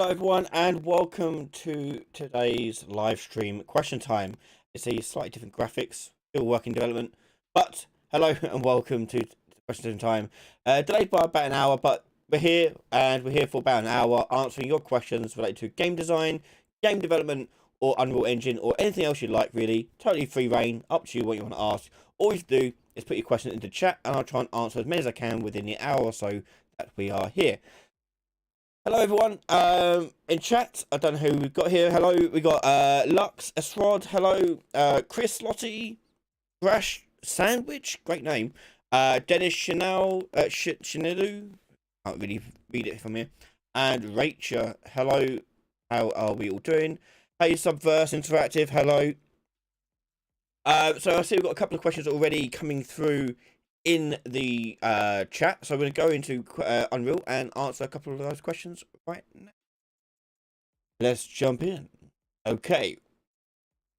Hello, everyone, and welcome to today's live stream question time. It's a slightly different graphics, still work in development, but hello and welcome to question time. Delayed by about an hour, but we're here and we're here for about an hour answering your questions related to game design, game development, or Unreal Engine, or anything else you'd like, really. Totally free reign, up to you what you want to ask. All you have to do is put your question into chat, and I'll try and answer as many as I can within the hour or so that we are here. Hello everyone. In chat, I don't know who we've got here. Hello, we got Lux, Esrod. Hello, Chris Lottie, Grash Sandwich. Great name. Dennis Chanel, Chanelu. Can't really read it from here. And Rachel. Hello. How are we all doing? Hey, Subverse Interactive. Hello. So I see we've got a couple of questions already coming through in the chat, so I'm going to go into Unreal and answer a couple of those questions right now. Let's jump in. Okay,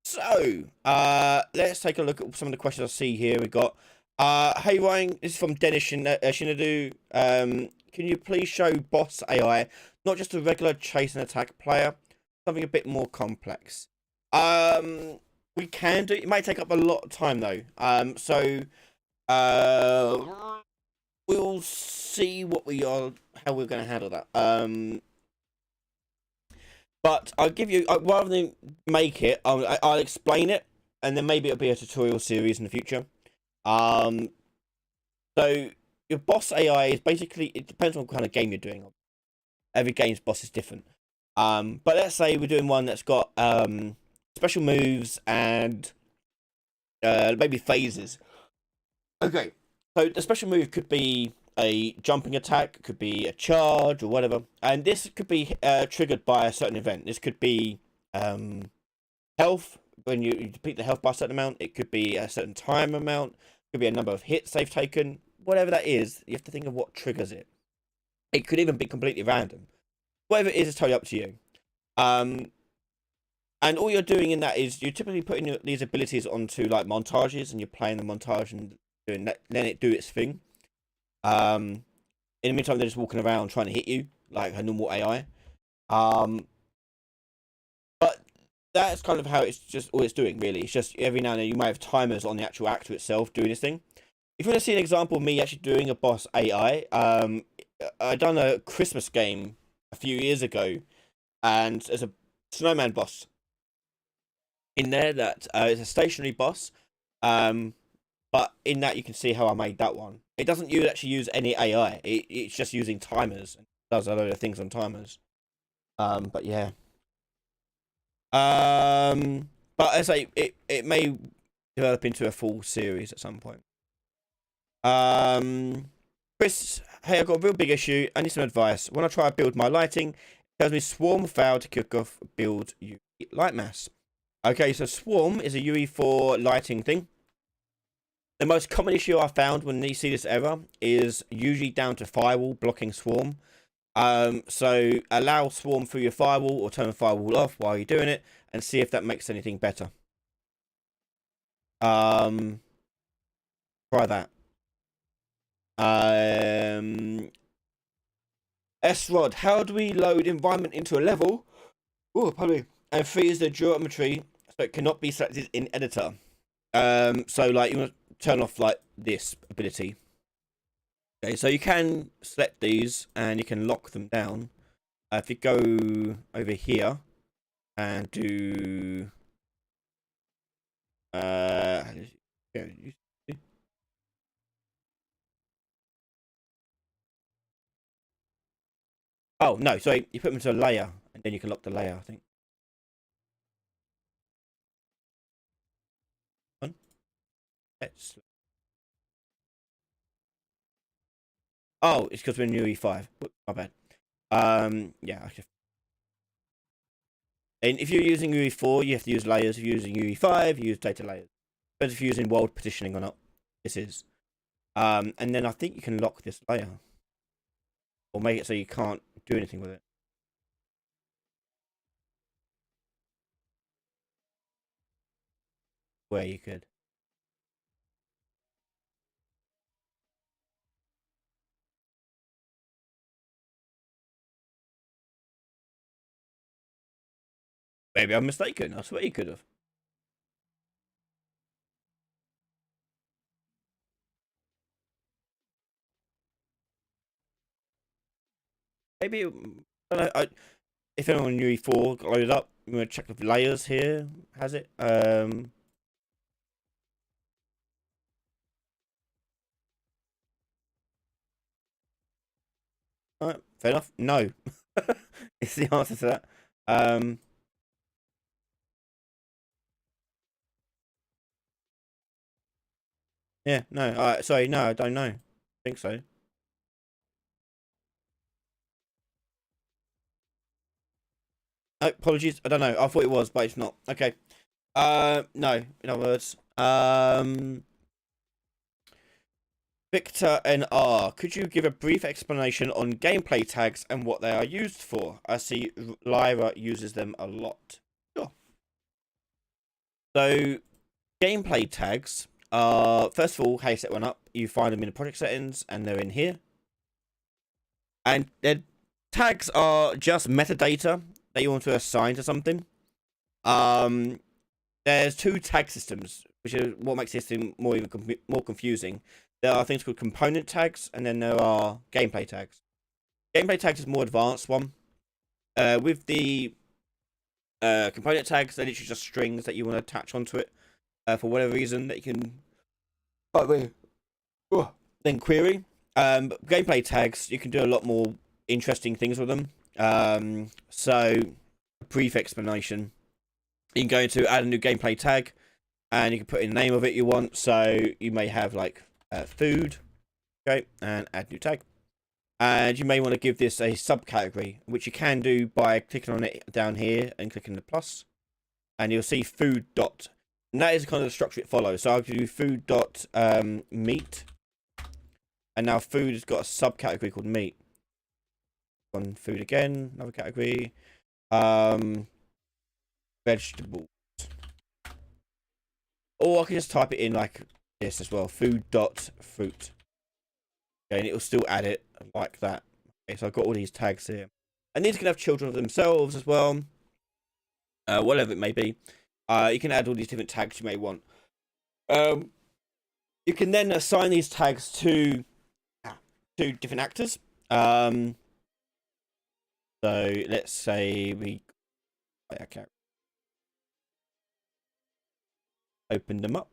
so let's take a look at some of the questions I see here. We got hey Ryan, this is from Dennis Shinadu. Can you please show boss AI, not just a regular chase and attack player, something a bit more complex? We can do it. It might take up a lot of time though. We'll see what how we're going to handle that. But I'll give you, rather than make it, I'll explain it, and then maybe it'll be a tutorial series in the future. So your boss AI is basically, it depends on what kind of game you're doing. Every game's boss is different. But let's say we're doing one that's got special moves and maybe phases. Okay, so the special move could be a jumping attack, could be a charge or whatever, and this could be triggered by a certain event. This could be health, when you deplete the health by a certain amount. It could be a certain time amount. It could be a number of hits they've taken. Whatever that is, you have to think of what triggers it. It could even be completely random. Whatever it is totally up to you. And all you're doing in that is you're typically putting these abilities onto like montages, and you're playing the montage and doing that, letting it do its thing. In the meantime, they're just walking around trying to hit you like a normal AI. But that's kind of how it's just all it's doing, really. It's just every now and then you might have timers on the actual actor itself doing this thing. If you want to see an example of me actually doing a boss AI, I done a Christmas game a few years ago, and there's a snowman boss in there that is a stationary boss. But in that you can see how I made that one. It doesn't actually use any AI. It's just using timers and does a load of things on timers. But yeah. But as I say, it may develop into a full series at some point. Chris, hey, I've got a real big issue. I need some advice. When I try to build my lighting, it tells me Swarm failed to kick off build UE light mass. Okay, so Swarm is a UE4 lighting thing. The most common issue I found when you see this error is usually down to firewall blocking Swarm. So allow Swarm through your firewall or turn the firewall off while you're doing it and see if that makes anything better. Try that. S-Rod, how do we load environment into a level? Oh, pardon me. And freeze the geometry so it cannot be selected in editor. So like you want to turn off like this ability. Okay, so you can select these and you can lock them down. If you go over here and do oh no, sorry, you put them into a layer and then you can lock the layer, I think. Let's... Oh, it's because we're in UE5. My bad. Yeah, and if you're using UE4, you have to use layers. If you're using UE5, you use data layers. But if you're using world partitioning or not, this is. And then I think you can lock this layer. Or make it so you can't do anything with it. Where you could. Maybe I'm mistaken. I swear he could have. Maybe. I don't know. If anyone knew E4 got loaded up, I'm gonna check the layers here. Has it? Alright, fair enough. No. It's the answer to that. Yeah, no. Sorry, no, I don't know. I think so. Apologies, I don't know. I thought it was, but it's not. Okay. No. In other words, Victor NR, could you give a brief explanation on gameplay tags and what they are used for? I see Lyra uses them a lot. Sure. So, gameplay tags are, first of all, how you set one up. You find them in the project settings, and they're in here. And their tags are just metadata that you want to assign to something. There's two tag systems, which is what makes this thing more confusing. There are things called component tags, and then there are gameplay tags. Gameplay tags is a more advanced one. With the component tags, they're literally just strings that you want to attach onto it for whatever reason that you can. Then query. But gameplay tags, you can do a lot more interesting things with them. So, a brief explanation. You can go into add a new gameplay tag, and you can put in the name of it you want. So you may have like food, okay, and add new tag. And you may want to give this a subcategory, which you can do by clicking on it down here and clicking the plus, and you'll see food dot. And that is kind of the structure it follows. So I'll do food dot meat, and now food has got a subcategory called meat. On food again, another category. Vegetables. Or I can just type it in like this as well. Food dot fruit. Okay, and it will still add it like that. Okay, so I've got all these tags here. And these can have children of themselves as well. Whatever it may be. You can add all these different tags you may want. You can then assign these tags to different actors. So let's say we open them up.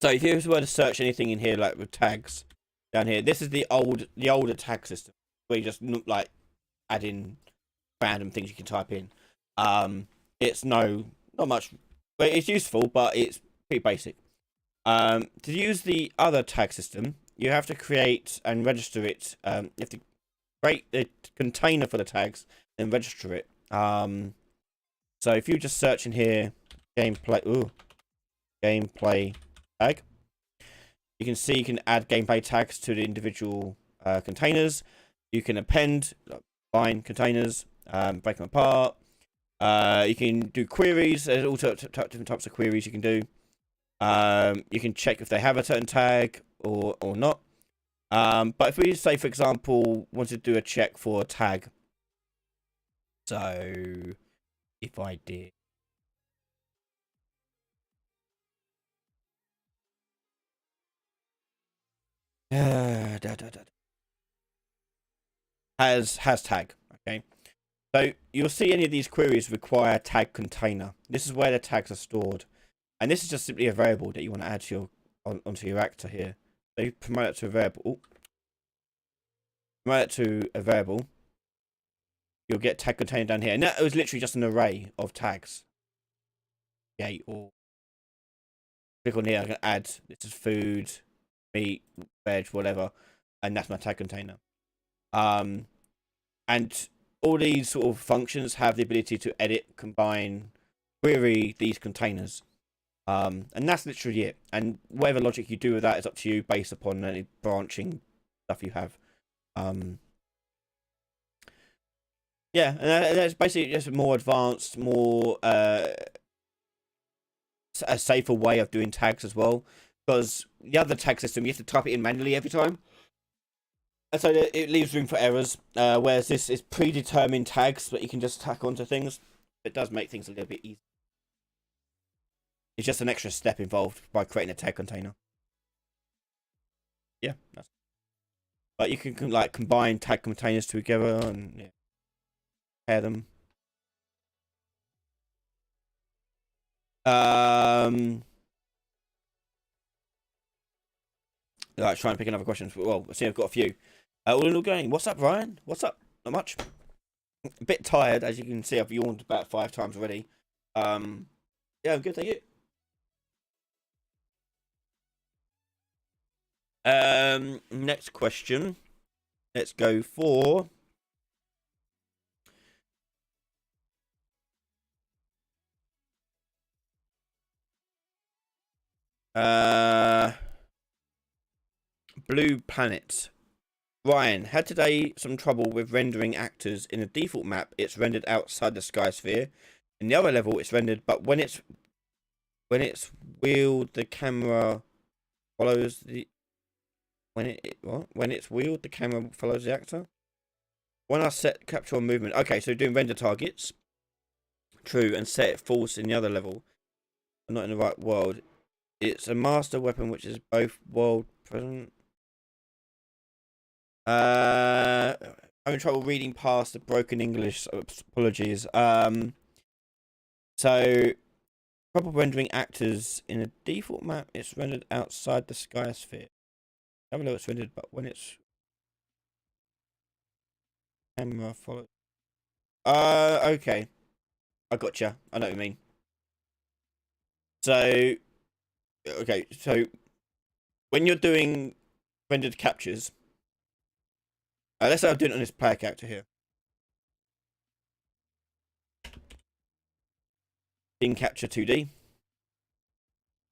So if you were to search anything in here, like with tags down here, this is the older tag system where you just like add in random things you can type in. It's not much, but it's useful, but it's pretty basic. To use the other tag system, you have to create and register it. You have to create the container for the tags and register it. So if you just search in here, gameplay tag, you can see you can add gameplay tags to the individual containers. You can append, bind containers, break them apart. You can do queries. There's all different types of queries you can do. You can check if they have a certain tag or not. But if we say, for example, wanted to do a check for a tag. So if I did has tag, okay. So you'll see any of these queries require tag container. This is where the tags are stored, and this is just simply a variable that you want to add to your onto your actor here. So you promote it to a variable. Promote it to a variable. You'll get tag container down here, and that was literally just an array of tags. Okay, or click on here. I can add. This is food, meat, veg, whatever, and that's my tag container. And all these sort of functions have the ability to edit, combine, query these containers. And that's literally it. And whatever logic you do with that is up to you based upon any branching stuff you have. Yeah, and that's basically just more advanced, more a safer way of doing tags as well. Because the other tag system, you have to type it in manually every time. so it leaves room for errors. Whereas this is predetermined tags that you can just tack onto things. It does make things a little bit easier. It's just an extra step involved by creating a tag container. Yeah, but you can like combine tag containers together and pair them. Like, try and pick another question. Well, I see I've got a few. All in all going. What's up, Ryan? What's up? Not much. A bit tired, as you can see. I've yawned about 5 times already. Yeah, I'm good. Thank you. Next question. Let's go for. Blue Planet. Ryan, had today some trouble with rendering actors. In a default map, it's rendered outside the sky sphere. In the other level, it's rendered, but when it's wheeled, the camera follows the when it's wheeled, the camera follows the actor. When I set capture on movement, okay, so doing render targets, true, and set it false in the other level. I'm not in the right world. It's a master weapon which is both world present. Having trouble reading past the broken English. Apologies. So proper rendering actors in a default map, it's rendered outside the sky sphere. I don't know it's rendered, but when it's camera follow. Okay. I gotcha. I know what you mean. So, okay, so when you're doing rendered captures, let's say I'm doing it on this player character here. Scene capture 2D.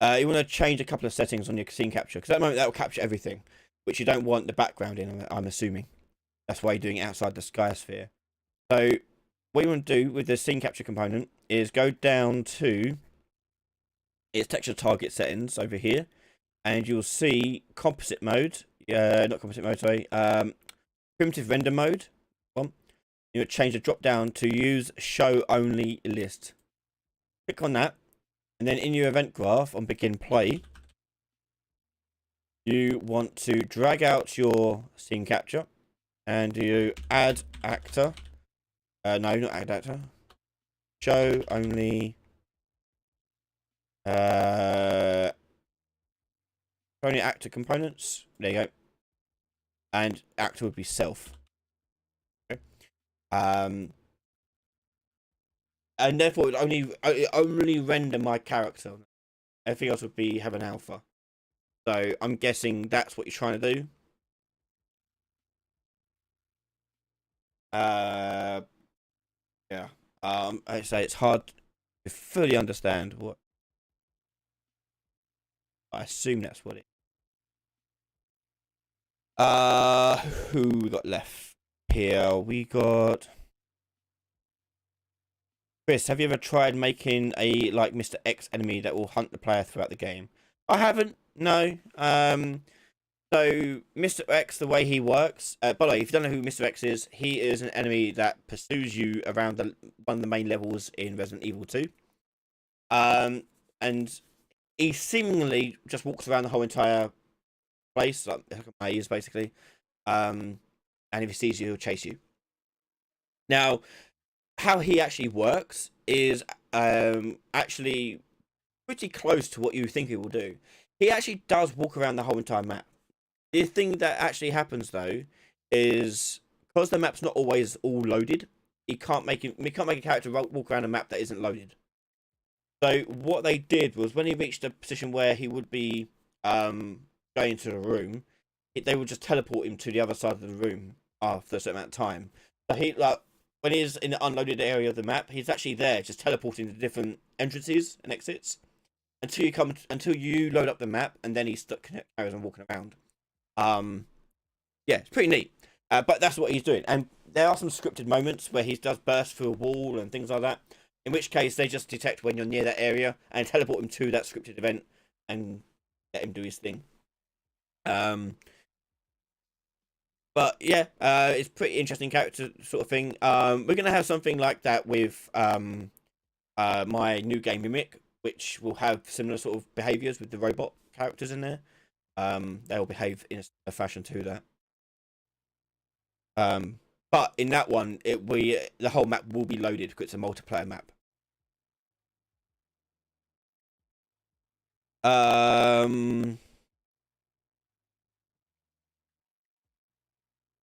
You want to change a couple of settings on your scene capture because at the moment that will capture everything, which you don't want the background in. I'm assuming that's why you're doing it outside the sky sphere. So what you want to do with the scene capture component is go down to its texture target settings over here, and you'll see composite mode. Not composite mode, sorry. Primitive render mode. You change the drop down to use show only list. Click on that, and then in your event graph on begin play, you want to drag out your scene capture, and you add actor. No, not add actor. Show only. Only actor components. There you go. And actor would be self. Okay. And therefore it would only render my character. Everything else would be have an alpha. So I'm guessing that's what you're trying to do. Yeah. I say it's hard to fully understand what. I assume that's what it. Who we got left here? We got Chris. Have you ever tried making a like Mr. X enemy that will hunt the player throughout the game? I haven't. No. So Mr. X, the way he works. By the way, if you don't know who Mr. X is, he is an enemy that pursues you around one of the main levels in Resident Evil 2. And he seemingly just walks around the whole entire place, like a maze, basically. And if he sees you, he'll chase you. Now, how he actually works is actually pretty close to what you think he will do. He actually does walk around the whole entire map. The thing that actually happens though is because the map's not always all loaded, we can't make a character walk around a map that isn't loaded. So what they did was when he reached a position where he would be going into the room, they would just teleport him to the other side of the room after a certain amount of time. So he when he's in the unloaded area of the map, he's actually there, just teleporting to different entrances and exits until you load up the map, and then he's stuck carries on walking around. Yeah, it's pretty neat. But that's what he's doing, and there are some scripted moments where he does burst through a wall and things like that. In which case, they just detect when you're near that area and teleport him to that scripted event and let him do his thing. But yeah, it's pretty interesting character sort of thing. We're gonna have something like that with my new game Mimic, which will have similar sort of behaviors with the robot characters in there. They'll behave in a fashion to that. But in that one, the whole map will be loaded because it's a multiplayer map. Um.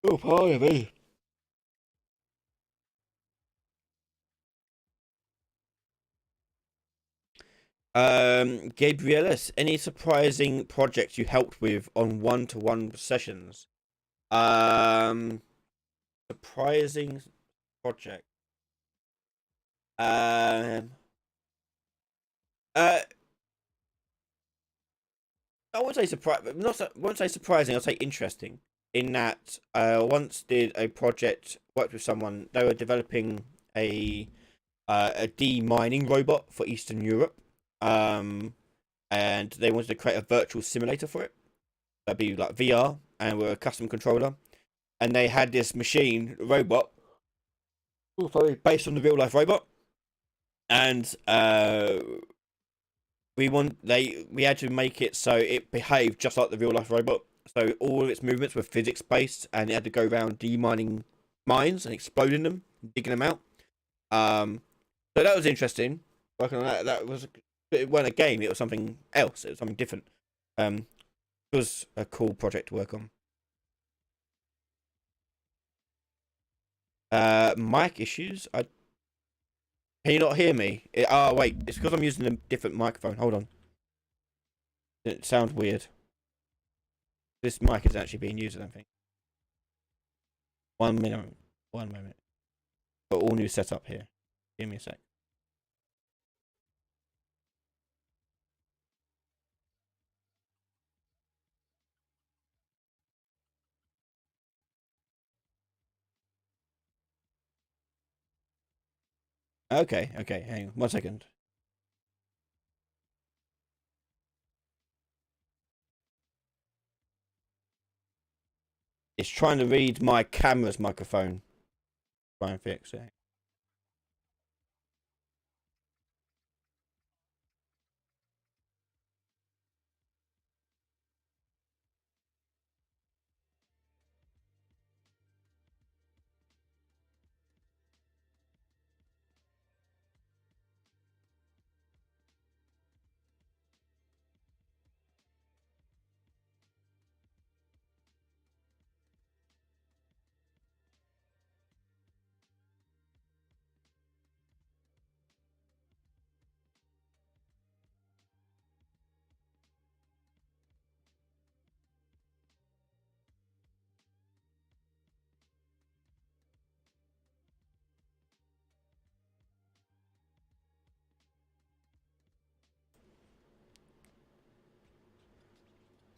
Oh, pardon me. Gabrielis, any surprising projects you helped with on one-to-one sessions? Um, Surprising project. Um, uh, I won't say surprise, not won't say surprising. I'll say interesting. In that, I once did a project, worked with someone. They were developing a a demining robot for Eastern Europe. Um, and they wanted to create a virtual simulator for it. That'd be like VR, and we're a custom controller. And they had this machine robot, oh, sorry, based on the real life robot, and we had to make it so it behaved just like the real life robot. So all of its movements were physics based, and it had to go around demining mines and exploding them, digging them out. Um, so that was interesting. Working on that, it wasn't a game. It was something else. It was something different. It was a cool project to work on. Mic issues. Can you not hear me? Oh wait, it's because I'm using a different microphone. Hold on. It sounds weird. This mic is actually being used, I don't think. 1 minute. 1 moment. Got all new setup here. Give me a sec. Okay, okay. Hang on 1 second. It's trying to read my camera's microphone. Try and fix it.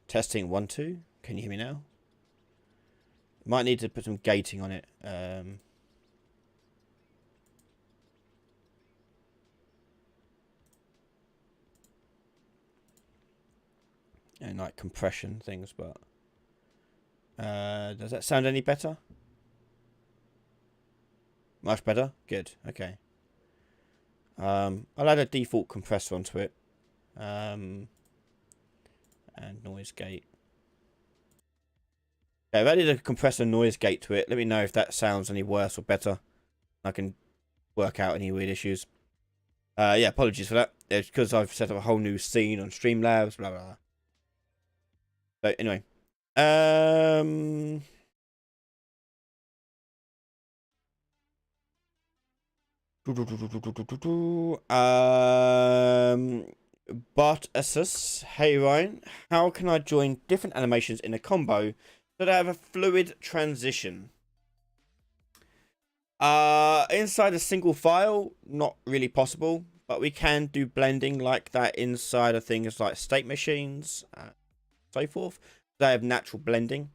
Testing 1 2. Can you hear me now? Might need to put some gating on it. And like compression things, but does that sound any better? Much better? Good. Okay. I'll add a default compressor onto it. And noise gate. Okay, I've added a compressor noise gate to it. Let me know if that sounds any worse or better. I can work out any weird issues. Yeah, apologies for that. It's because I've set up a whole new scene on Streamlabs, blah blah. So anyway, um, Bot Asus. Hey Ryan, how can I join different animations in a combo so that I have a fluid transition? Inside a single file, not really possible, but we can do blending like that inside of things like state machines, so forth. They have natural blending.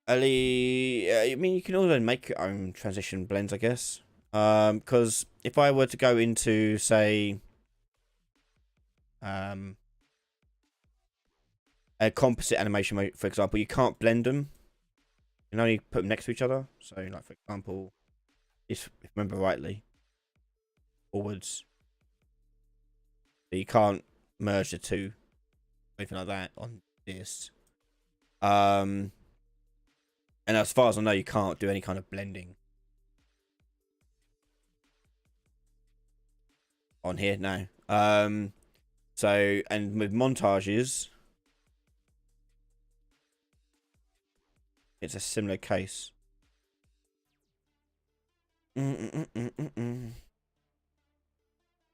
Ali, I mean, you can also make your own transition blends, I guess. Because if I were to go into, say, um, a composite animation mode, for example, you can't blend them. You can only put them next to each other. So, like, for example, if I remember rightly, forwards. So you can't merge the two, anything like that on this. And as far as I know, you can't do any kind of blending on here now. So, and with montages, it's a similar case.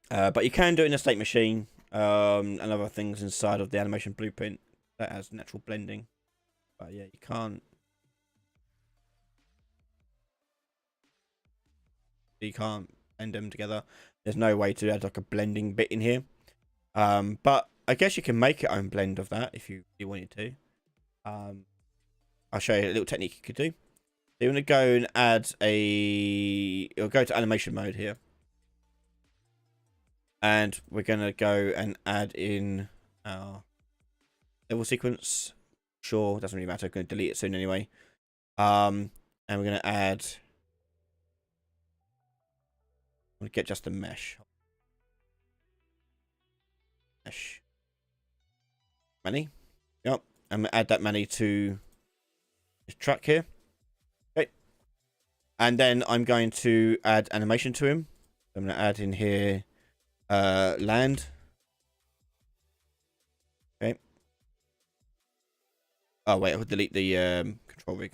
But you can do it in a state machine, and other things inside of the animation blueprint that has natural blending. But yeah, you can't. You can't blend them together. There's no way to add like a blending bit in here. But I guess you can make your own blend of that if you wanted to. I'll show you a little technique you could do. So you want to go and add you'll go to animation mode here. And we're going to go and add in our level sequence. Sure, doesn't really matter. I'm going to delete it soon anyway. And we're going to add... I'm going to get just a mesh. Mesh. Many. Yep. I'm going to add that many to this track here. Okay. And then I'm going to add animation to him. I'm going to add in here land. Okay. Oh wait, I'll delete the control rig.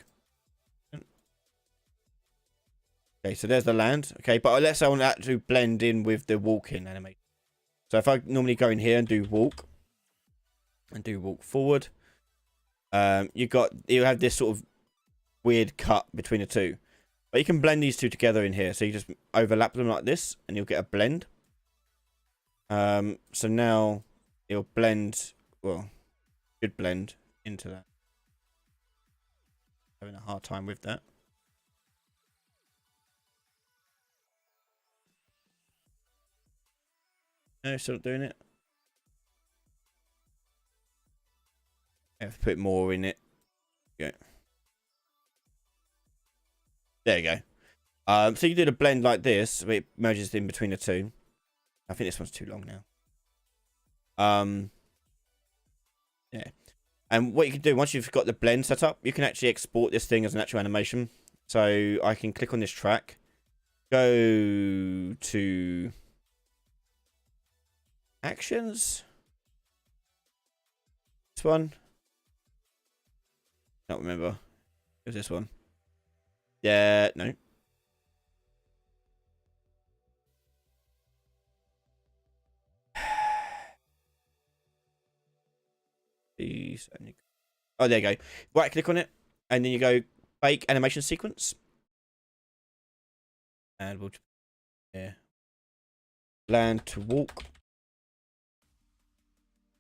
Okay, so there's the land. Okay, but let's say I want that to blend in with the walk-in animation. So if I normally go in here and do walk forward, you have this sort of weird cut between the two. But you can blend these two together in here. So you just overlap them like this and you'll get a blend. So now it'll blend, well, should blend into that. Having a hard time with that. No, still not doing it. I have to put more in it. Okay. There you go. So you do the blend like this, it merges in between the two. I think this one's too long now. Yeah. And what you can do, once you've got the blend set up, you can actually export this thing as an actual animation. So I can click on this track, go to actions. This one. Don't remember. It was this one. Yeah, no. Oh, there you go. Right click on it, and then you go bake animation sequence. And we'll land to walk.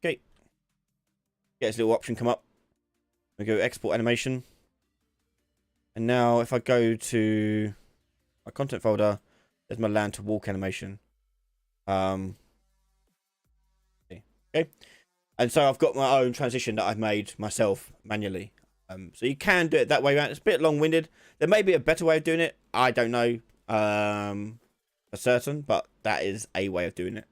Okay. Get this little option come up. We go export animation. And now if I go to my content folder, there's my land to walk animation. Okay. And so I've got my own transition that I've made myself manually. So you can do it that way around. It's a bit long-winded. There may be a better way of doing it. I don't know for certain, but that is a way of doing it.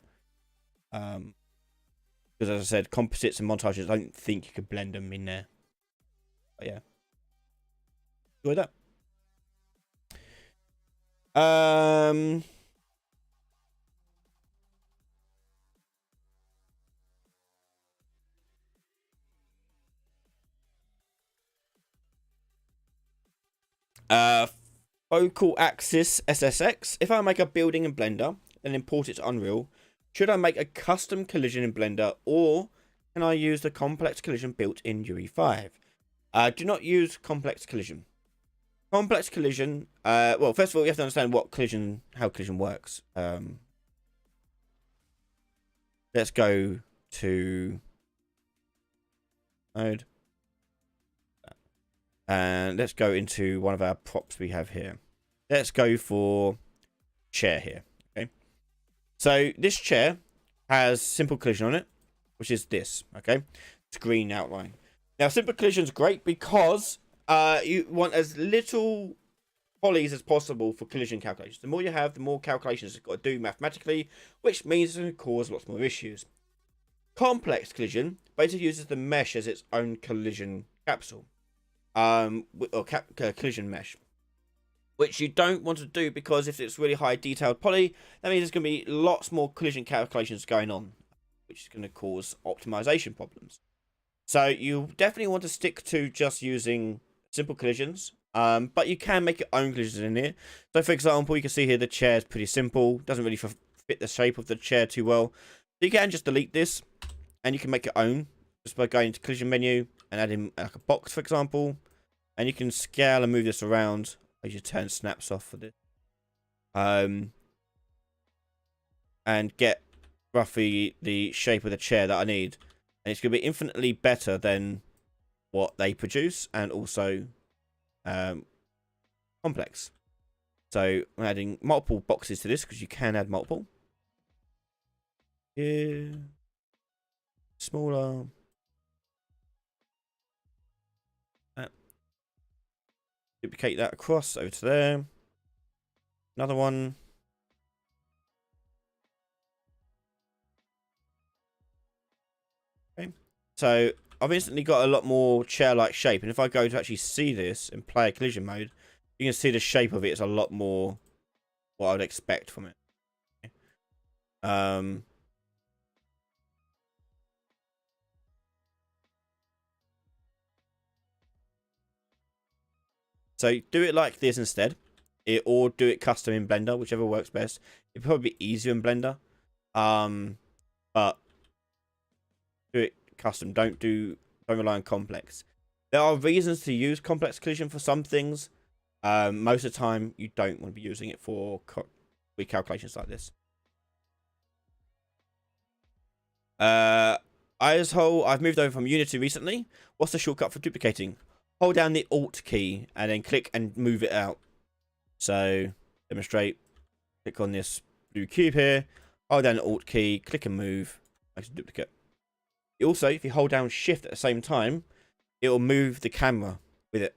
Because as I said, composites and montages, I don't think you could blend them in there. But yeah. Enjoy that. Focal axis SSX. If I make a building in Blender and import it to Unreal, should I make a custom collision in Blender, or can I use the complex collision built in UE5? Do not use complex collision. Complex collision. Well, first of all, you have to understand how collision works. Let's go to mode. And let's go into one of our props we have here. Let's go for chair here. Okay. So this chair has simple collision on it, which is this. Okay. screen outline. Now, simple collision is great because you want as little polys as possible for collision calculations. The more you have, the more calculations it's got to do mathematically, which means it's going to cause lots more issues. Complex collision basically uses the mesh as its own collision capsule, collision mesh, which you don't want to do because if it's really high detailed poly, that means there's going to be lots more collision calculations going on, which is going to cause optimization problems. So you definitely want to stick to just using simple collisions, but you can make your own collisions in here. So for example, you can see here the chair is pretty simple, doesn't really fit the shape of the chair too well. So you can just delete this, and you can make your own just by going to collision menu and adding like a box, for example, and you can scale and move this around as you turn snaps off for this, and get roughly the shape of the chair that I need, and it's going to be infinitely better than what they produce, and also complex. So I'm adding multiple boxes to this because you can add multiple. Here, smaller. Duplicate that across over to there. Another one. Okay. So I've instantly got a lot more chair-like shape, and if I go to actually see this in player collision mode, you can see the shape of it is a lot more what I would expect from it. Okay. So do it like this instead, or do it custom in Blender, whichever works best. It'd probably be easier in Blender, but do it custom. Don't rely on complex. There are reasons to use complex collision for some things. Most of the time, you don't want to be using it for recalculations like this. I've moved over from Unity recently. What's the shortcut for duplicating? Hold down the Alt key and then click and move it out. So, demonstrate. Click on this blue cube here. Hold down the Alt key, click and move. Makes a duplicate. Also, if you hold down Shift at the same time, it will move the camera with it.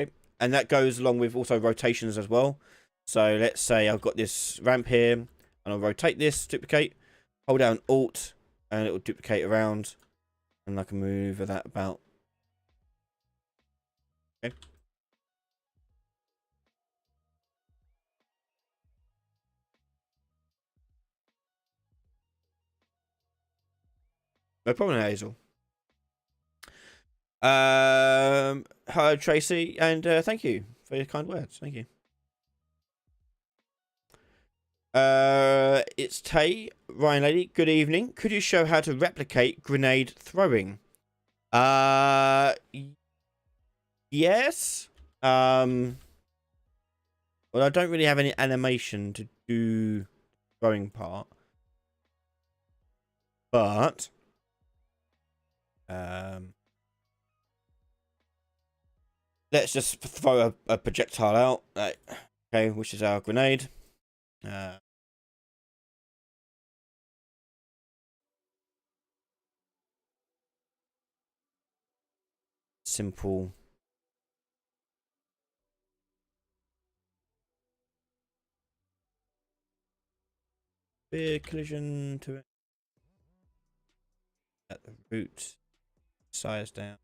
Okay. And that goes along with also rotations as well. So, let's say I've got this ramp here, and I'll rotate this, duplicate. Hold down Alt, and it will duplicate around. And I can move that about. Okay. No problem, Hazel. Hello, Tracy, and thank you for your kind words. Thank you. It's Tay, Ryan Lady. Good evening. Could you show how to replicate grenade throwing? Yes. Well, I don't really have any animation to do throwing part, but let's just throw a projectile out. Okay, which is our grenade. Simple. Big collision to it. At the root. Size down.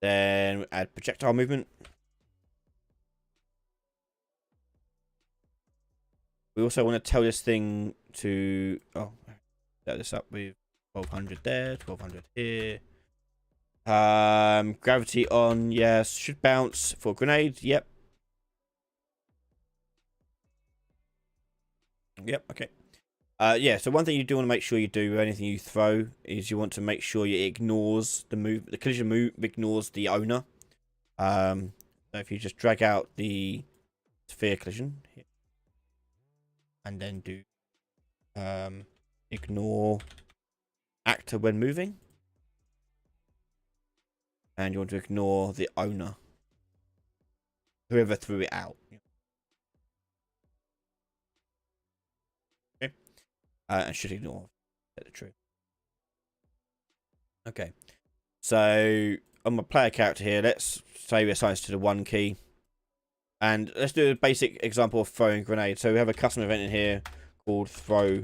Then add projectile movement. We also want to tell this thing to set this up with 1200 there, 1200 here. Gravity on, yes, should bounce for grenade. Yep. Yep, okay. Yeah, so one thing you do want to make sure you do anything you throw is you want to make sure it ignores the collision move ignores the owner. So if you just drag out the sphere collision here, and then do ignore actor when moving, and you want to ignore the owner whoever threw it out. Okay. And should ignore the truth. Okay. So on my player character here, let's say we assign to the 1 key. And let's do a basic example of throwing grenade. So we have a custom event in here called throw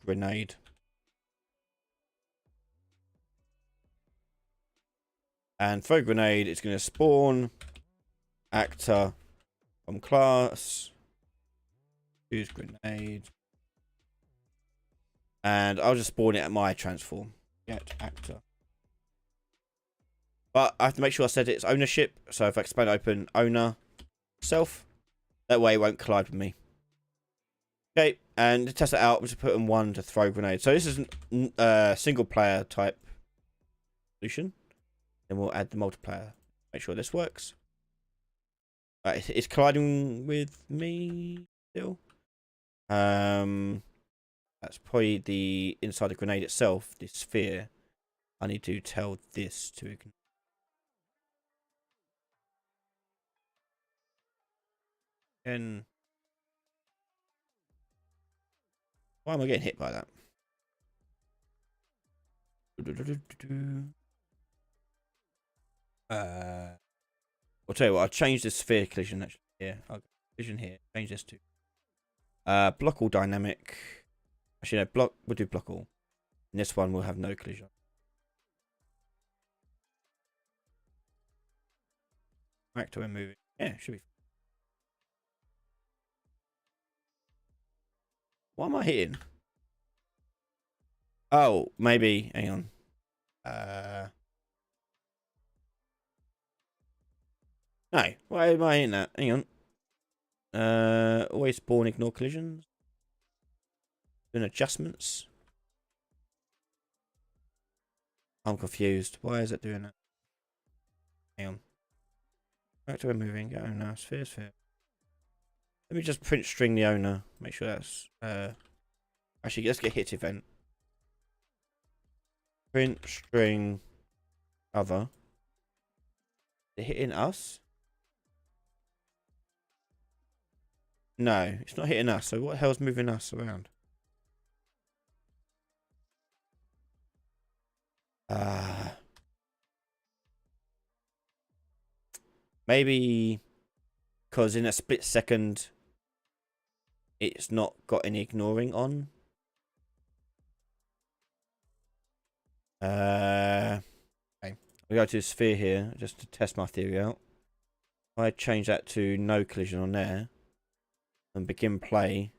grenade. And throw grenade is going to spawn actor from class. Use grenade. And I'll just spawn it at my transform. Get actor. But I have to make sure I set its ownership. So if I expand open owner self, that way it won't collide with me. Okay, and to test it out, we'll just put in 1 to throw grenade. So this is a single player type solution. Then we'll add the multiplayer. Make sure this works. It's colliding with me still. That's probably the inside the grenade itself, the sphere. I need to tell this to ignore. And why am I getting hit by that? I'll tell you what, I'll change the sphere collision actually here. I'll collision here, change this to block all dynamic. Actually no, block, we'll do block all. And this one will have no collision. Back to when moving. Yeah, should be. What am I hitting? Oh, maybe. Hang on. No. Why am I hitting that? Hang on. Always spawn, ignore collisions. Doing adjustments. I'm confused. Why is it doing that? Hang on. Back to when moving. Go owner. Sphere, sphere. Let me just print string the owner. Make sure that's actually let's get hit event. Print string other. Is it hitting us? No, it's not hitting us. So what the hell's moving us around? Maybe because in a split second it's not got any ignoring on. Okay. We go to the sphere here just to test my theory out. If I change that to no collision on there and begin play,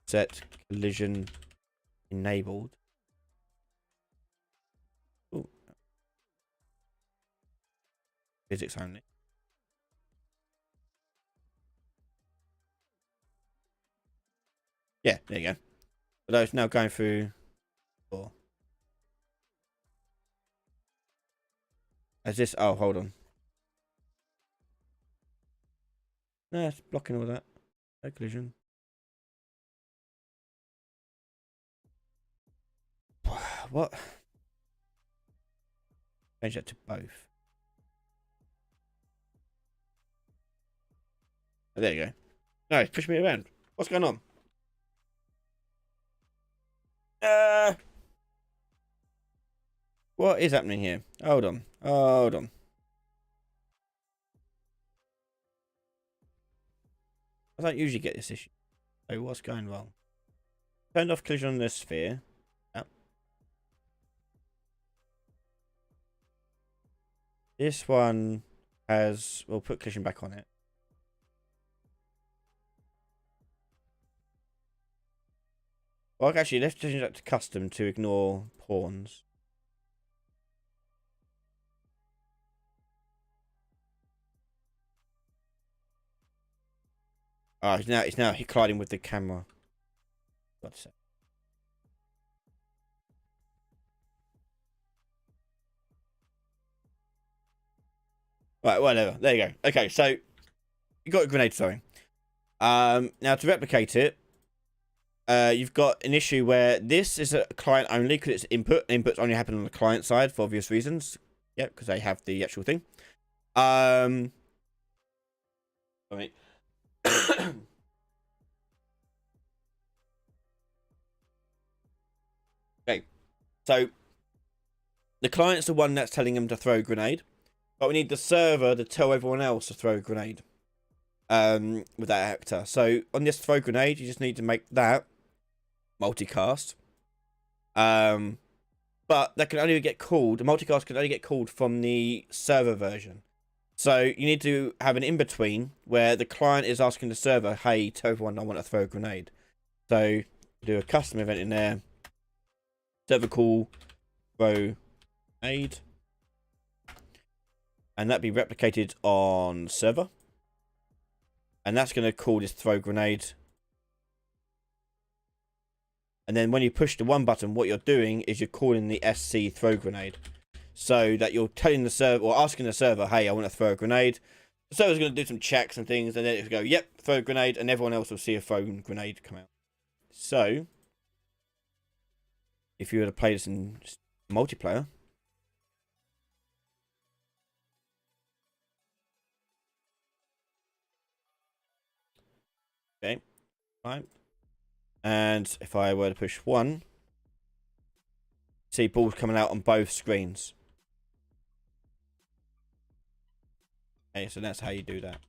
set collision enabled. Ooh. Physics only. Yeah, there you go. Although it's now going through. As this? Oh, hold on. No, it's blocking all that. No collision. What? Change that to both. Oh, there you go. No, it's pushing me around. What's going on? What is happening here? Hold on. Hold on. I don't usually get this issue. So what's going wrong? Turned off collision on the sphere. Yep. This one has... We'll put collision back on it. Well, actually, let's change that to custom to ignore pawns. Oh, it's now colliding with the camera. What's that? Right, whatever. There you go. Okay, so you got a grenade throwing. Now to replicate it, you've got an issue where this is a client only because it's input. Inputs only happen on the client side for obvious reasons. Yep, because they have the actual thing. Right. Okay, so the client's the one that's telling him to throw a grenade, but we need the server to tell everyone else to throw a grenade. With that actor. So on this throw grenade, you just need to make that multicast. But that can only get called. The multicast can only get called from the server version. So you need to have an in between where the client is asking the server, "Hey, tell everyone I want to throw a grenade." So do a custom event in there. Server call throw grenade, and that be replicated on server. And that's going to call this throw grenade. And then when you push the one button, what you're doing is you're calling the SC throw grenade. So that you're telling the server or asking the server, "Hey, I want to throw a grenade." The server's going to do some checks and things, and then it'll go, "Yep, throw a grenade," and everyone else will see a thrown grenade come out. So if you were to play this in multiplayer, okay, right. And if I were to push one, see balls coming out on both screens. Okay, so that's how you do that.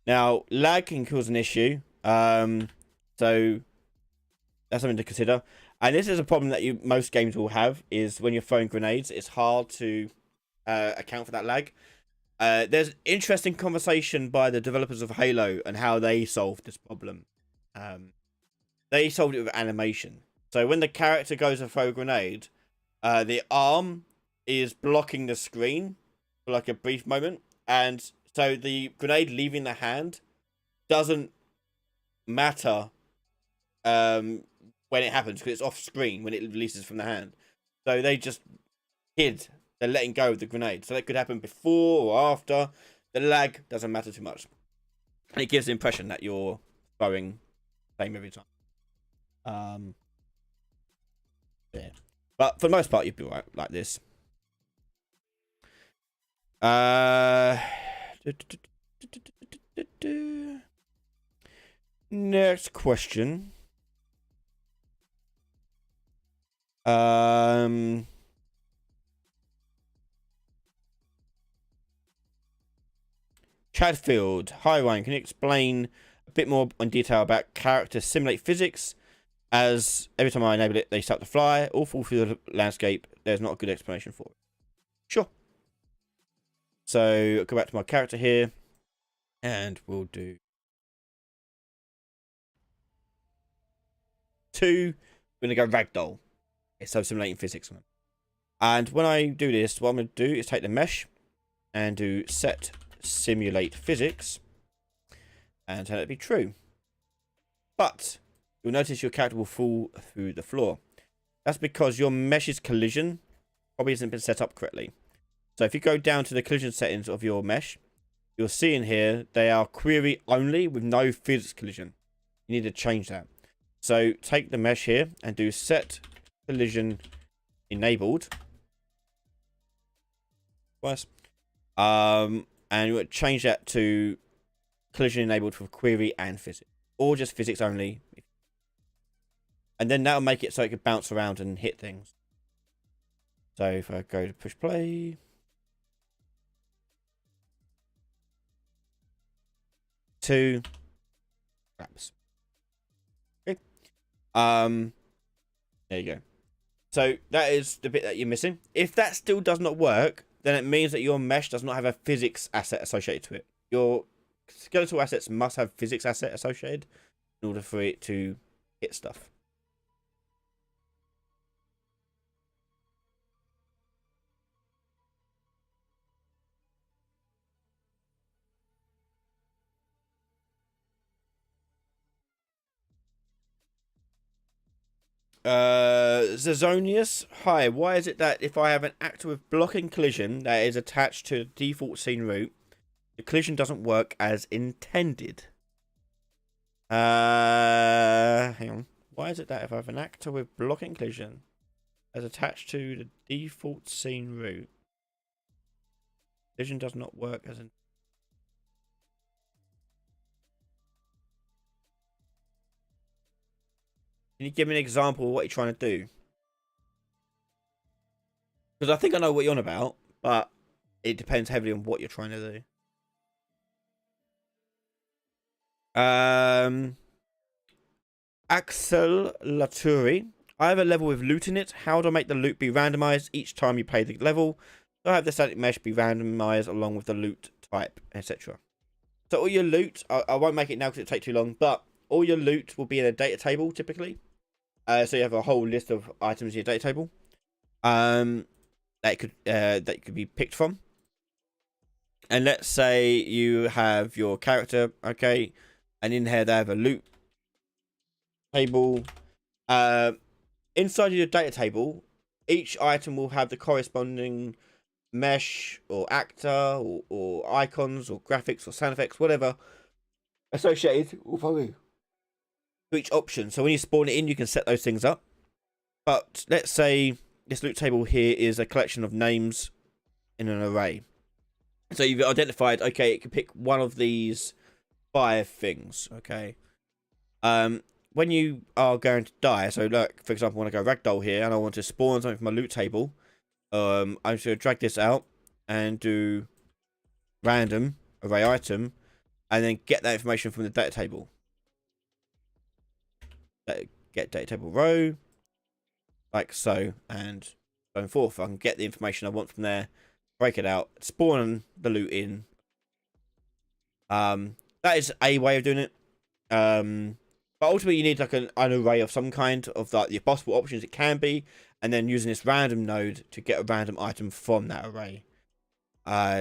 Now, lag can cause an issue. So that's something to consider. And this is a problem that most games will have, is when you're throwing grenades, it's hard to account for that lag. There's interesting conversation by the developers of Halo and how they solved this problem. They solved it with animation. So when the character goes to throw a grenade, the arm is blocking the screen for like a brief moment, and so the grenade leaving the hand doesn't matter when it happens, because it's off screen when it releases from the hand. So they just they're letting go of the grenade. So that could happen before or after. The lag doesn't matter too much. And it gives the impression that you're throwing the same every time. Yeah. But for the most part, you'd be right like this. Next question. Chadfield. Hi Ryan, can you explain a bit more in detail about character simulate physics? As every time I enable it, they start to fly, all fall through the landscape. There's not a good explanation for it. Sure. So I'll go back to my character here, and we'll do 2. We're gonna go ragdoll. Okay, so simulating physics. And when I do this, what I'm gonna do is take the mesh and do set simulate physics and tell it to be true. But you'll notice your character will fall through the floor. That's because your mesh's collision probably hasn't been set up correctly. So if you go down to the collision settings of your mesh, you'll see in here they are query only with no physics collision. You need to change that. So take the mesh here and do set collision enabled. Twice. And you would change that to collision enabled for query and physics, or just physics only. And then that'll make it so it can bounce around and hit things. So if I go to push play, two claps. Okay. There you go. So that is the bit that you're missing. If that still does not work, then it means that your mesh does not have a physics asset associated to it. Your skeletal assets must have physics asset associated in order for it to hit stuff. Zazonius, hi. Why is it that if I have an actor with blocking collision that is attached to the default scene route, the collision doesn't work as intended? Hang on. Why is it that if I have an actor with blocking collision as attached to the default scene route? Collision does not work as an. Can you give me an example of what you're trying to do? Because I think I know what you're on about, but it depends heavily on what you're trying to do. Axel Laturi. I have a level with loot in it. How do I make the loot be randomized each time you play the level? Do I have the static mesh be randomized along with the loot type, etc.? So all your loot, I won't make it now because it'll take too long, but all your loot will be in a data table typically. So you have a whole list of items in your data table. That could be picked from. And let's say you have your character, okay, and in here they have a loot table. Inside of your data table, each item will have the corresponding mesh or actor or icons or graphics or sound effects, whatever, associated with each option. So when you spawn it in, you can set those things up. But let's say this loot table here is a collection of names in an array. So you've identified, okay, it can pick one of these 5 things, okay? When you are going to die, so look, for example, when I go ragdoll here and I want to spawn something from my loot table, I'm just going to drag this out and do random array item and then get that information from the data table. Get data table row, like so, and so forth. I can get the information I want from there, break it out, spawn the loot in. That is a way of doing it. But ultimately you need like an array of some kind of like the possible options it can be, and then using this random node to get a random item from that array.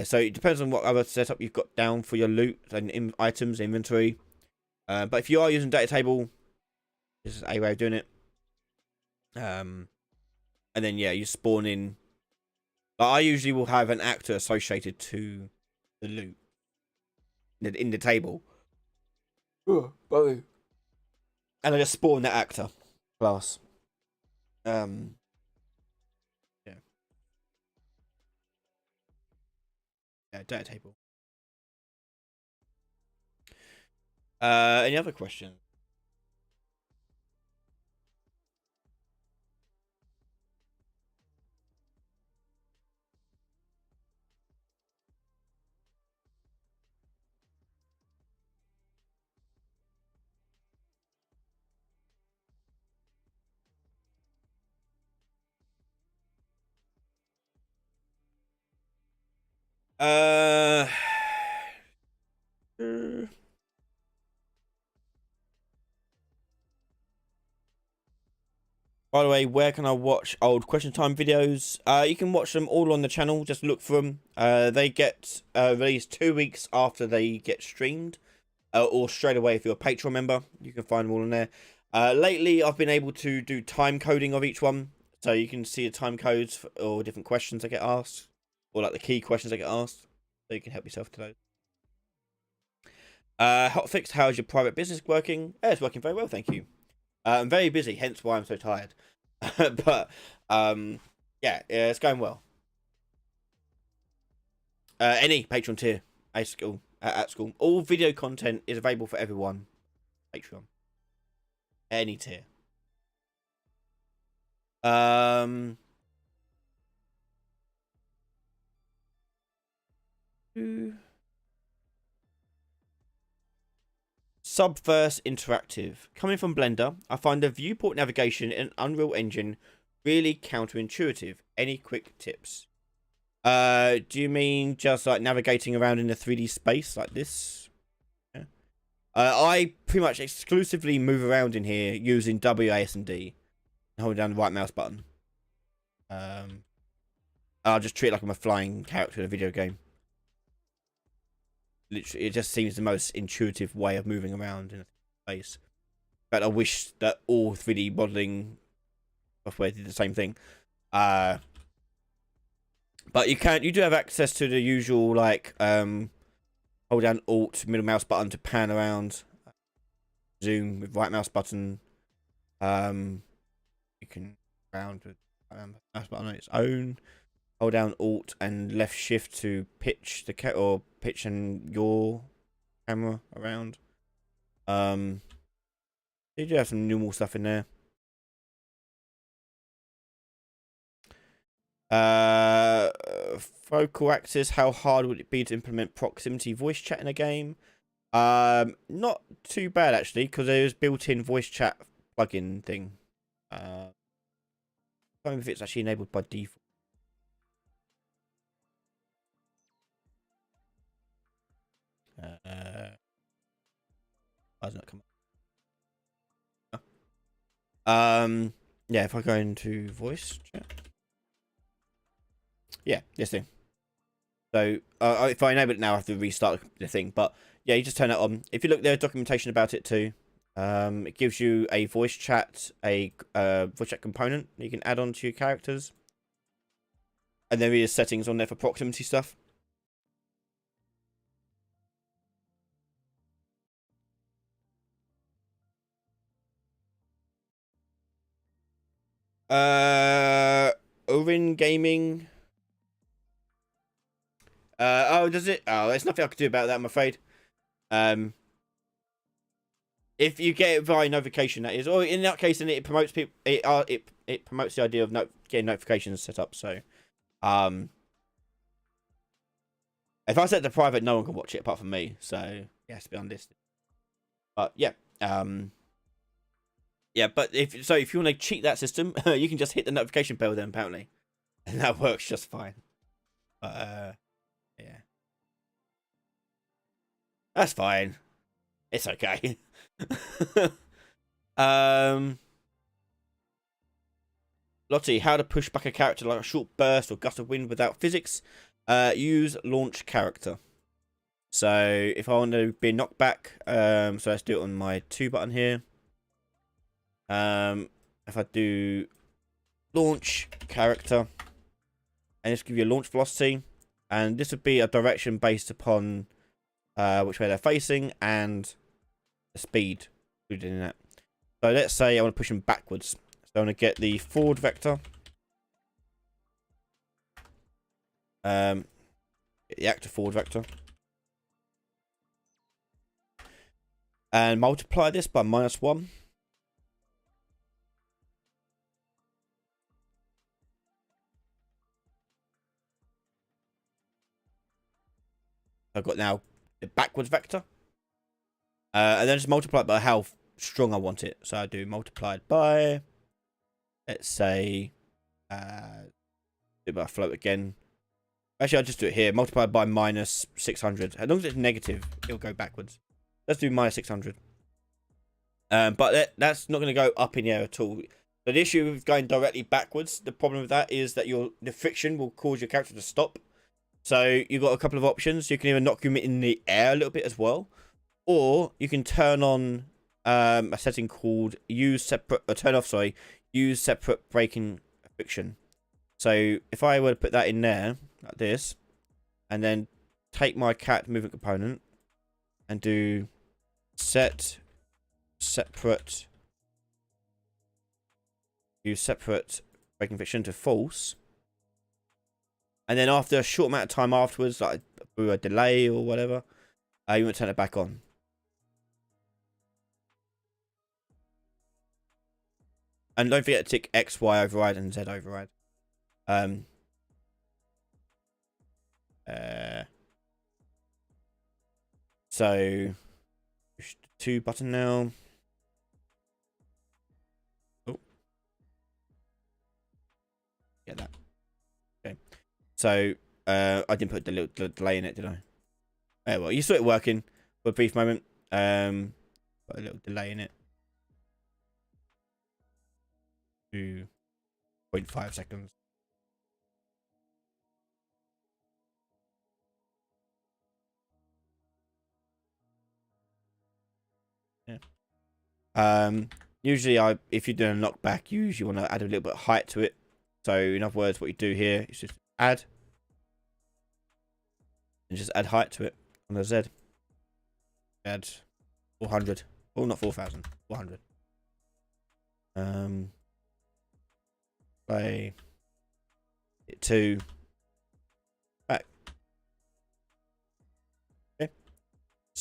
So it depends on what other setup you've got down for your loot and items, inventory. But if you are using data table, this is a way of doing it. And then yeah, you spawn in. But I usually will have an actor associated to the loot in the table. And I just spawn that actor class. Yeah. Yeah, data table. Any other questions? Uh, By the way, where can I watch old Question Time videos? You can watch them all on the channel. Just look for them. They get released 2 weeks after they get streamed, or straight away if you're a Patreon member. You can find them all in there. Lately, I've been able to do time coding of each one, so you can see the time codes for, or different questions that get asked, or like the key questions that get asked. So you can help yourself to those. Hotfix, how's your private business working? Yeah, it's working very well, thank you. I'm very busy, hence why I'm so tired. But yeah, it's going well. Any Patreon tier at school, all video content is available for everyone. Patreon, any tier. Subverse Interactive. Coming from Blender, I find the viewport navigation in Unreal Engine really counterintuitive. Any quick tips? Do you mean just like navigating around in a 3D space like this? Yeah. I pretty much exclusively move around in here using WASD and hold down the right mouse button. I'll just treat it like I'm a flying character in a video game. Literally, it just seems the most intuitive way of moving around in a space. But I wish that all 3D modeling software did the same thing. But you do have access to the usual, like, hold down Alt, middle mouse button to pan around, zoom with right mouse button. You can round with mouse button on its own. hold down Alt and left Shift to pitch the or pitch and your camera around. You do have some normal stuff in there. Focal axis. How hard would it be to implement proximity voice chat in a game? Not too bad actually, because there's built-in voice chat plugin thing. I don't know if it's actually enabled by default. Does not come up. Yeah, if I go into voice chat. Yeah, this thing. So if I enable it now, I have to restart the thing. But yeah, you just turn it on. If you look, there's documentation about it too. It gives you a voice chat, voice chat component you can add on to your characters, and there is settings on there for proximity stuff. Orin Gaming. Oh, does it? Oh, there's nothing I can do about that, I'm afraid. If you get it via notification, that is, or in that case, then it promotes people. It promotes the idea of getting notifications set up. So, if I set the private, no one can watch it apart from me. So it has to be unlisted. But yeah, yeah. But if you want to cheat that system, you can just hit the notification bell then apparently, and that works just fine. But yeah, that's fine. It's okay. Lottie, how to push back a character like a short burst or gust of wind without physics? Use launch character. So if I want to be knocked back, so let's do it on my 2 button here. If I do launch character, and this give you a launch velocity, and this would be a direction based upon which way they're facing and the speed included in that. So let's say I want to push them backwards. So I want to get the forward vector. Get the active forward vector. And multiply this by -1. I've got now the backwards vector. And then just multiply it by how strong I want it. So I do multiplied by, let's say, do it by float again. Actually, I'll just do it here. Multiplied by -600. As long as it's negative, it'll go backwards. Let's do -600. But that's not going to go up in the air at all. So the issue with going directly backwards, the problem with that is that the friction will cause your character to stop. So you've got a couple of options. You can either knock him in the air a little bit as well, or you can turn on a setting called use separate braking friction. So if I were to put that in there like this, and then take my cat movement component and do use separate braking friction to false. And then after a short amount of time afterwards, like through a delay or whatever, you want to turn it back on. And don't forget to tick X, Y override and Z override. So push the 2 button now. Oh, get that. Okay. So I didn't put the little delay in it, did I? Oh well, you saw it working for a brief moment. Put a little delay in it. 2.5 seconds. Yeah. Usually if you're doing a knockback, you usually want to add a little bit of height to it. So in other words, what you do here is just add and just add height to it on the Z. Add 400. Oh, not 4,000. 400. Play it 2.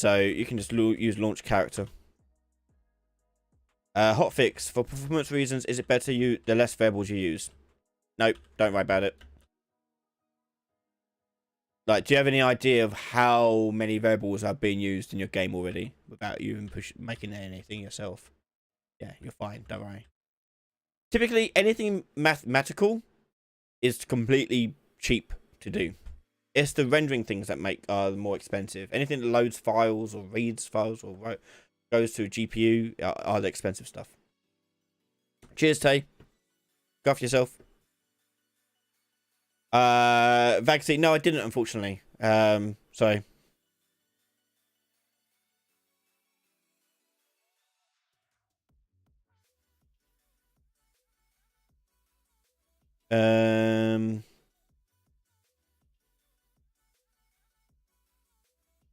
So you can just use launch character. Hotfix, for performance reasons, is it better the less variables you use? Nope, don't worry about it. Like, do you have any idea of how many variables are being used in your game already without you even making anything yourself? Yeah, you're fine, don't worry. Typically, anything mathematical is completely cheap to do. It's the rendering things that are more expensive. Anything that loads files or reads files or goes to a GPU are the expensive stuff. Cheers, Tay. Go for yourself. Vagsy, no, I didn't, unfortunately. Sorry.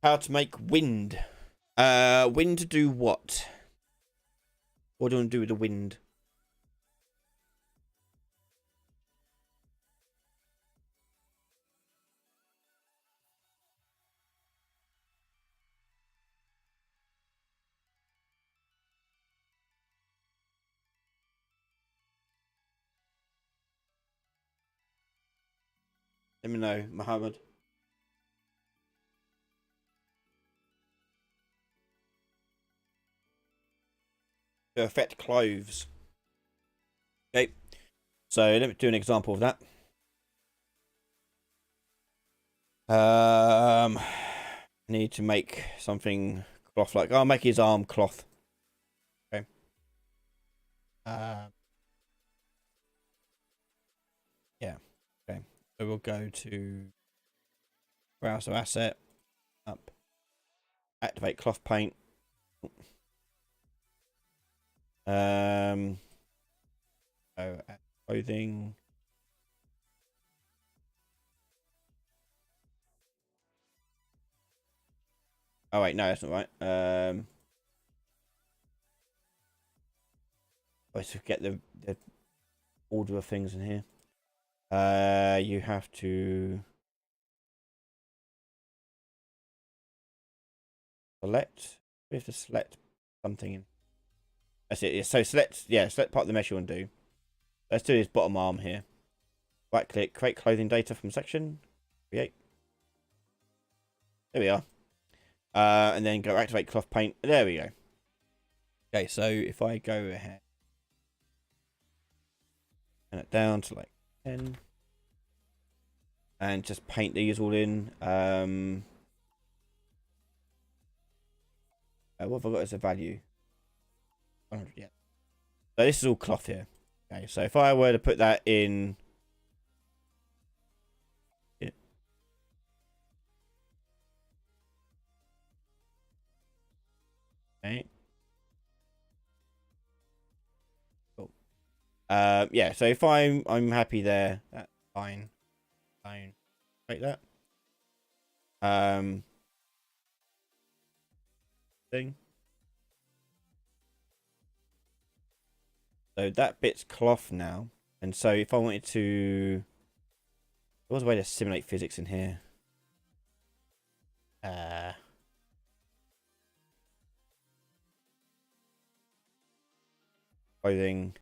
How to make wind. Wind to do what? What do you want to do with the wind? Let me know, Mohammed. To affect clothes. Okay. So let me do an example of that. I need to make something cloth like. I'll make his arm cloth. Okay. Yeah. Okay. So we'll go to browser asset, up, activate cloth paint. So add clothing. Oh wait, no, that's not right. I should get the order of things in here. You have to select. We have to select something in. That's it. Yeah. So select part of the mesh you want to do. Let's do this bottom arm here. Right click, create clothing data from section. Create. There we are. And then go activate cloth paint. There we go. Okay, so if I go ahead and it down to like 10 and just paint these all in. What have I got as a value? 100, yeah. So this is all cloth here. Okay, so if I were to put that in. Yeah. Okay. Cool. Yeah, so if I'm happy there, that's fine. Fine. Take that. Thing. So that bit's cloth now. And so if I wanted to, there was a way to simulate physics in here. Clothing.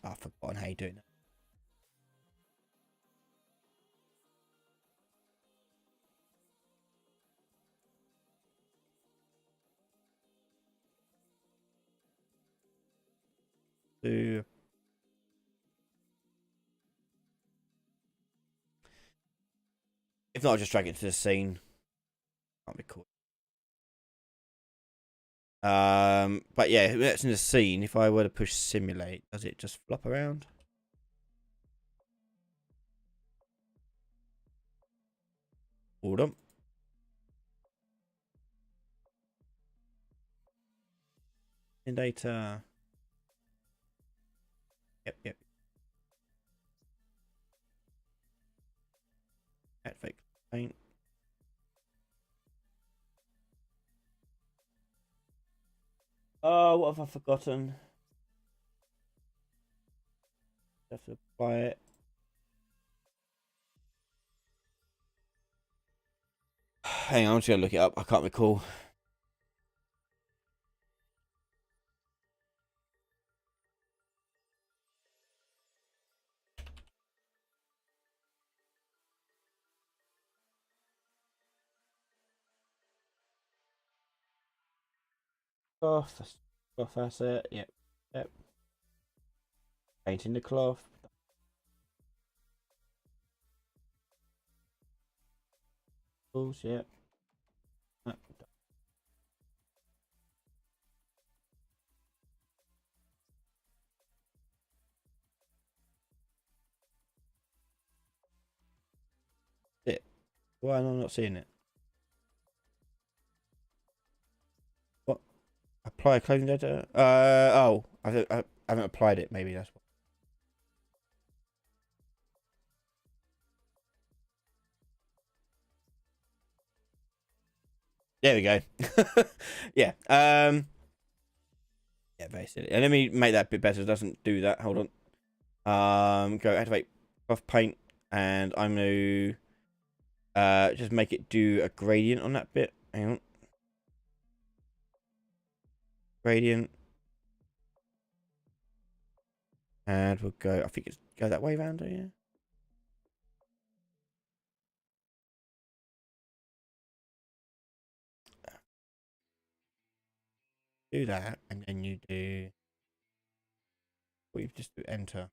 Oh, I've forgotten how you do it now. If not, I'll just drag it to the scene. Can't be cool. But yeah, that's in the scene. If I were to push simulate, does it just flop around? Hold on. In data. Yep. Activate paint. Oh, what have I forgotten? Have to apply it. Hang on, I'm just gonna look it up. I can't recall. Cloth asset. Yep. Yep. Painting the cloth. Tools. Yep. It. Why am I not seeing it? What? Apply clothing data? Oh, I haven't applied it. Maybe that's what. There we go. Yeah. Yeah, basically. And let me make that a bit better. It doesn't do that. Hold on. Go activate buff paint, and I'm gonna just make it do a gradient on that bit. Hang on. Gradient. And we'll go, I think it's go that way around here. Do that, and then you do, well, you just do enter.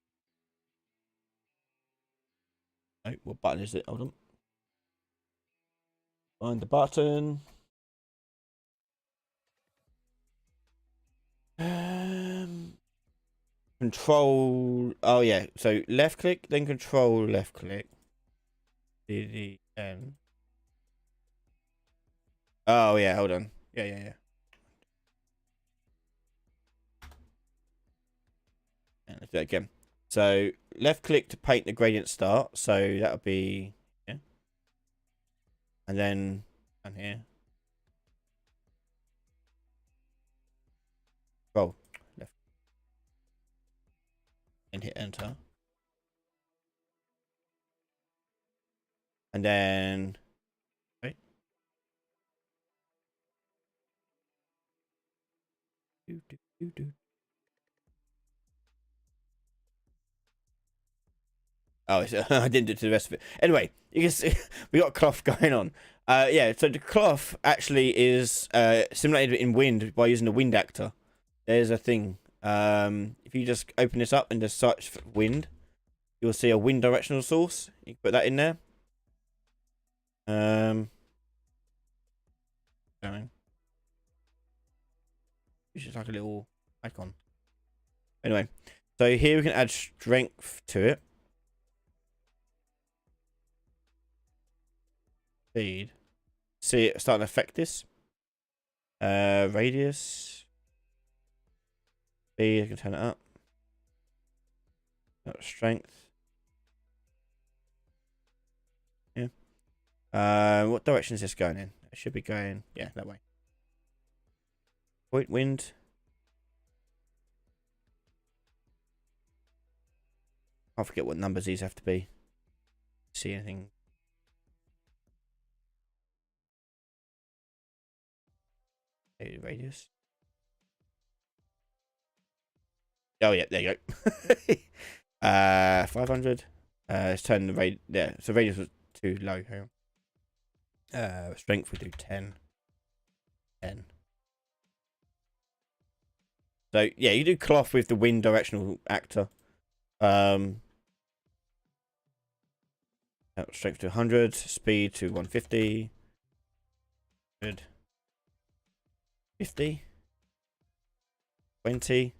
Oh, what button is it? Hold on. Find the button. Control. Oh yeah. So left click, then control left click. DDN. Oh yeah. Hold on. Yeah. And let's do that again. So left click to paint the gradient start. So that'll be yeah. And then down here. Roll left and hit enter. And then wait. Do. Oh, I didn't do it to the rest of it. Anyway, you can see we got cloth going on. Yeah, so the cloth actually is simulated in wind by using the wind actor. There's a thing. If you just open this up and just search for wind, you'll see a wind directional source. You can put that in there. It's just like a little icon. Anyway, so here we can add strength to it. Speed. See it starting to affect this. Radius. Speed, I can turn it up. Strength. Yeah. What direction is this going in? It should be going, yeah, that way. Point wind. I forget what numbers these have to be. See anything? Radius. Oh yeah, there you go. 500. Let's turn the radius. Yeah, so radius was too low. Hang on. Strength we do 10. 10. So yeah, you do cloth with the wind directional actor. Strength to 100, speed to 150. Good. 50. 20.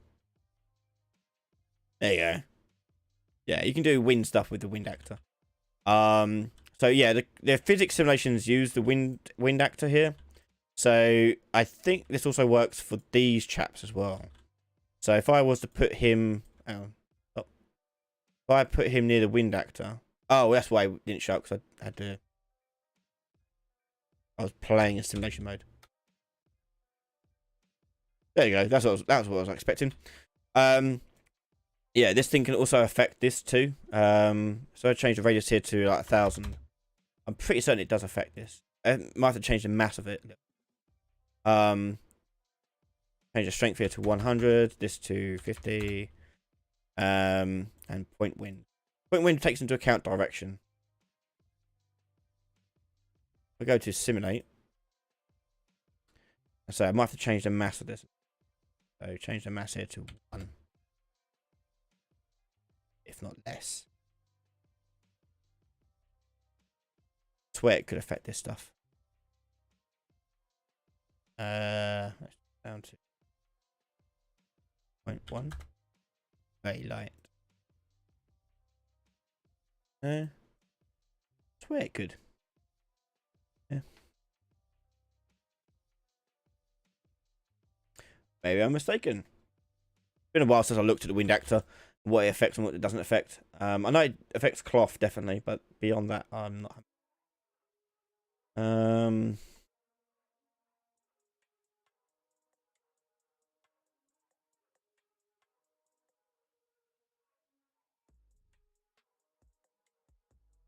There you go. Yeah, you can do wind stuff with the wind actor. So yeah, the physics simulations use the wind actor here. So I think this also works for these chaps as well. So if I was to put him, if I put him near the wind actor, oh, that's why it didn't show up, because I had to. I was playing in simulation mode. There you go. That's what I was expecting. Yeah, this thing can also affect this too. So I changed the radius here to like 1,000. I'm pretty certain it does affect this. might have to change the mass of it. Change the strength here to 100, this to 50, and point wind. Point wind takes into account direction. We go to simulate. So I might have to change the mass of this. So change the mass here to 1, if not less. I swear it could affect this stuff. Down to 0.1. Very light. I swear it could. Yeah. Maybe I'm mistaken. It's been a while since I looked at the wind actor, what it affects and what it doesn't affect. I know it affects cloth definitely, but beyond that, I'm not.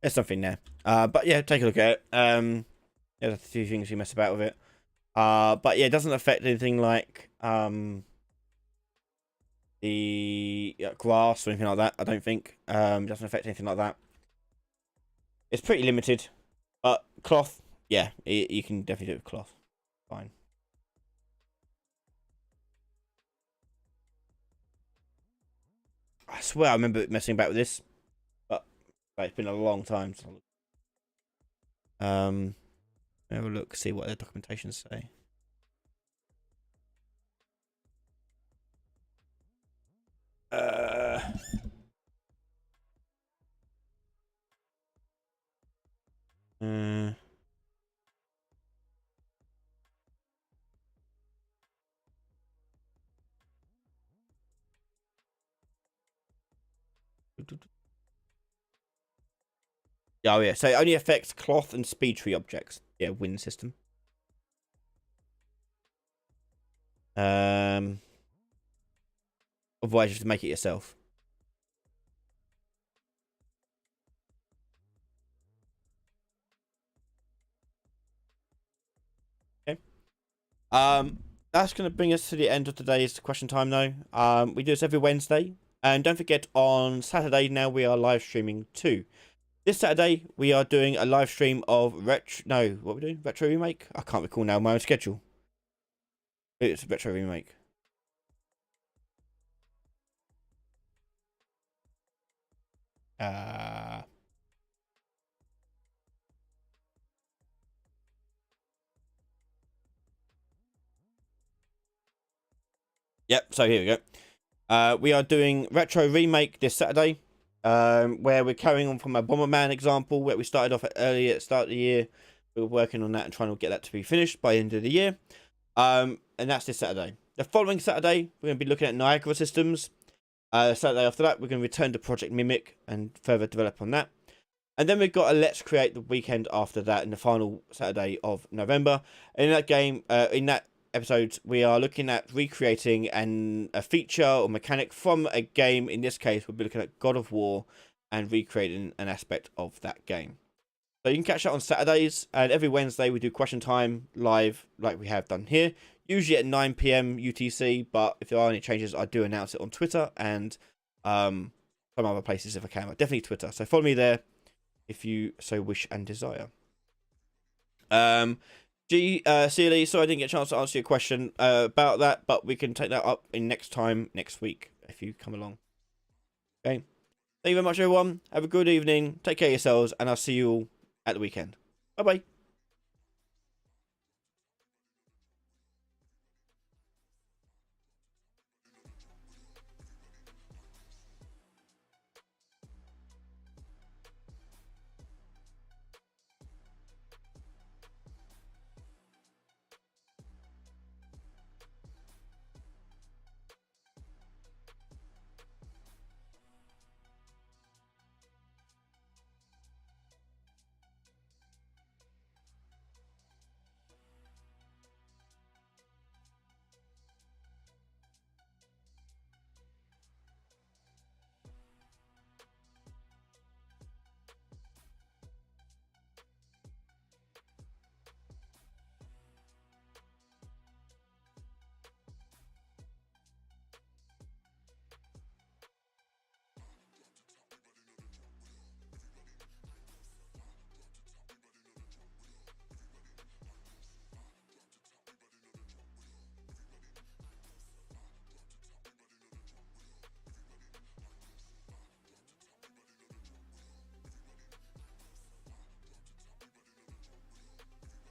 There's something there. But yeah, take a look at it. There's a few things you mess about with it. But yeah, it doesn't affect anything like the grass or anything like that. I don't think. It doesn't affect anything like that. It's pretty limited, but cloth, yeah, you can definitely do it with cloth. Fine. I swear I remember messing about with this, but it's been a long time. Have a look, see what the documentations say. Oh yeah, so it only affects cloth and speed tree objects. Yeah, wind system. Otherwise you have to make it yourself. Okay. That's going to bring us to the end of today's question time though. We do this every Wednesday. And don't forget, on Saturday now we are live streaming too. This Saturday we are doing a live stream of what are we doing? Retro Remake? I can't recall now my own schedule. It's a Retro Remake. Yep, so here we go. We are doing Retro Remake this Saturday, where we're carrying on from a Bomberman example, where we started off earlier at the start of the year. We were working on that and trying to get that to be finished by the end of the year. And that's this Saturday. The following Saturday, we're going to be looking at Niagara Systems. Saturday after that, we're going to return to Project Mimic and further develop on that. And then we've got a Let's Create the weekend after that, in the final Saturday of November. And in that game, in that episode, we are looking at recreating a feature or mechanic from a game. In this case, we'll be looking at God of War and recreating an aspect of that game. So you can catch that on Saturdays, and every Wednesday we do question time live like we have done here, usually at 9 PM UTC, but if there are any changes, I do announce it on Twitter and some other places if I can, but definitely Twitter. So follow me there if you so wish and desire. Sealy, sorry I didn't get a chance to answer your question about that, but we can take that up in next week if you come along. Okay. Thank you very much, everyone. Have a good evening. Take care of yourselves, and I'll see you all at the weekend. Bye bye.